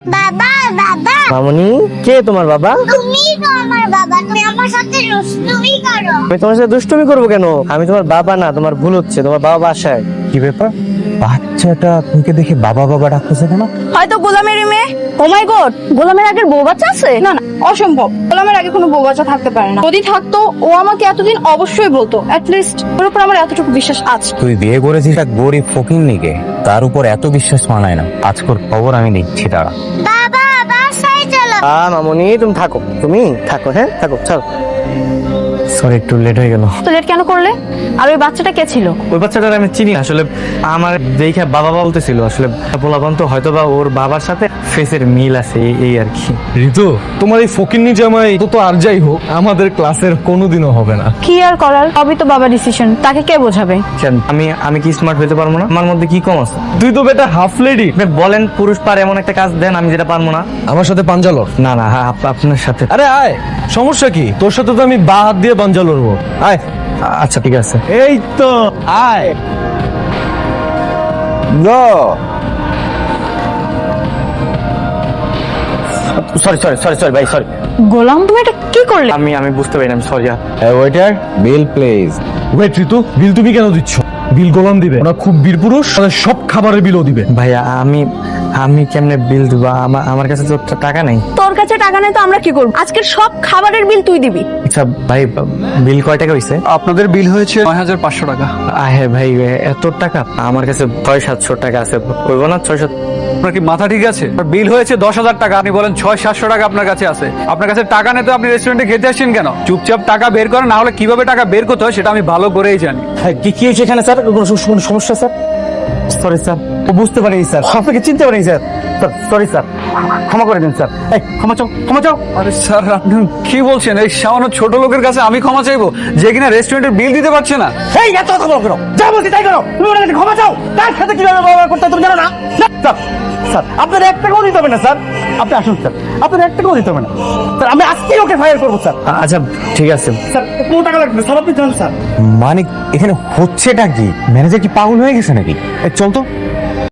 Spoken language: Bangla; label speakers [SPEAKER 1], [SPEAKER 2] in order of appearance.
[SPEAKER 1] বাবা বাবা
[SPEAKER 2] মামনি, কে তোমার বাবা?
[SPEAKER 1] তুমি তো আমার বাবা, তুমি আমার সাথে দুষ্টুমি করো।
[SPEAKER 2] আমি তোমার সাথে দুষ্টুমি করবো কেন? আমি তোমার বাবা না, তোমার ভুল হচ্ছে, তোমার বাবা বাসায়।
[SPEAKER 3] কি ব্যাপার? বাচ্চাটা তোকে দেখে বাবা বাবা ডাকতেছে কেন?
[SPEAKER 4] হয়তো গোলামের মেয়ে। ও মাই গড, গোলামের আগের বউ বাচ্চা আছে? না না, অসম্ভব। গোলামের আগে কোনো বউ বাচ্চা থাকতে পারে না। যদি থাকতো ও আমাকে এতদিন অবশ্যই বলতো। অ্যাট লিস্ট ওর উপর আমার এতটুকু বিশ্বাস আছে।
[SPEAKER 3] তুই বিয়ে করেছিস এক গরিব ফকিন্নিকে, তার উপর এত বিশ্বাস মানায় না। আজকের খবর আমি নিচ্ছি, দাঁড়া।
[SPEAKER 1] বাবা বাসায় চলো।
[SPEAKER 2] মামনি, তুমি থাকো, তুমি থাকো, হ্যাঁ থাকো, চলো। সরি, একটু লেট হয়ে গেল।
[SPEAKER 4] তো লেট কেন করলে? আর ওই বাচ্চাটা কে ছিল?
[SPEAKER 2] ওই বাচ্চাটার আমি চিনি না। আসলে আমার দেখে বাবা বলতেছিল, আসলে পোলাপান তো হয়তো বা ওর বাবার সাথে ফেসের মিল আছে, এই আর কি।
[SPEAKER 5] ঋতু, তোমার এই ফকিন্নি জামাই তো আর যাই হোক আমাদের ক্লাসের কোনোদিনও হবে না।
[SPEAKER 4] কি আর করার, সবই তো বাবা ডিসিশন, তাকে কে বোঝাবে?
[SPEAKER 2] কেন, আমি কি স্মার্ট হইতে পারবো না? আমার মধ্যে কি কম আছে?
[SPEAKER 5] তুই তো বেটা হাফ লেডি।
[SPEAKER 2] আপনি বলেন, পুরুষ পারে এমন একটা কাজ দেন আমি যেটা পারবো না।
[SPEAKER 5] আমার সাথে পাঞ্জা লড়।
[SPEAKER 2] না না, হ্যাঁ, আপনার সাথে।
[SPEAKER 5] আরে আয়, সমস্যা কি? তোর সাথে তো আমি বা হাত দিয়ে পাঞ্জা লড়বো। আয়।
[SPEAKER 2] আচ্ছা ঠিক আছে।
[SPEAKER 5] এই তো আয়।
[SPEAKER 2] সরি সরি সরি সরি ভাই, সরি।
[SPEAKER 4] গোলাম, তুমি এটা কি করলে?
[SPEAKER 2] আমি বুঝতে পারি না, আমি sorry.
[SPEAKER 3] Waiter, bill please.
[SPEAKER 5] Wait Ritu, bill তুমি কেন দিচ্ছ? বিল গোলাম দিবে, ওরা খুব বীর পুরুষ, তাদের সব খাবারের বিলও দিবে।
[SPEAKER 2] ভাইয়া, আমি কেমনে বিল দিব? আমার কাছে তো টাকা নেই।
[SPEAKER 4] তোর কাছে টাকা নেই তো আমরা কি করবো? আজকের সব খাবারের বিল তুই দিবি।
[SPEAKER 2] আচ্ছা ভাই, বিল কয় টাকা হইছে?
[SPEAKER 6] আপনাদের বিল হয়েছে ৯,৫০০ টাকা।
[SPEAKER 2] হ্যাঁ ভাই, এত টাকা? আমার কাছে 600-700 টাকা আছে, কইব না? 600।
[SPEAKER 6] আপনার কি মাথা ঠিক আছে? বিল হয়েছে ১০,০০০ টাকা, আপনি বলেন ৬০০-৭০০ টাকা আপনার কাছে আছে। আপনার কাছে টাকা নেই তো আপনি রেস্টুরেন্টে খেতে আসছেন কেন? চুপচাপ টাকা বের করেন, না হলে কিভাবে টাকা বের করতে হয় সেটা আমি ভালো করেই জানি।
[SPEAKER 2] কি হয়েছে এখানে স্যার? কোনো সমস্যা স্যার? সরি স্যার, ও বুঝতে পারিনি স্যার, আপনাকে চিনতে পারিনি স্যার। সরি স্যার, ক্ষমা করে দিন স্যার। এই ক্ষমা চাও।
[SPEAKER 6] আরে স্যার, আপনি কি বলছেন? এই সামান্য ছোট লোকের কাছে আমি ক্ষমা চাইবো, যে কিনা রেস্টুরেন্টের বিল দিতে পারছে না?
[SPEAKER 2] এই এত কথা বলো কেন? যা বলছি তাই করো। তুমি ওনার কাছে ক্ষমা চাও। তার সাথে কিভাবে ব্যবহার করতে হয় তুমি জানো না? স্যার, আপনার 1 টাকাও দিতে হবে না স্যার। আপনি আসুন স্যার, আপনার 1 টাকাও দিতে হবে না স্যার। আমি আজকেই ওকে ফায়ার করবো স্যার। আচ্ছা ঠিক আছে স্যার, কোনো টাকা লাগবে স্যার, আপনি জানেন স্যার।
[SPEAKER 3] মানে এখানে হচ্ছেটা কি? ম্যানেজার কি পাগল হয়ে গেছে নাকি? চল তো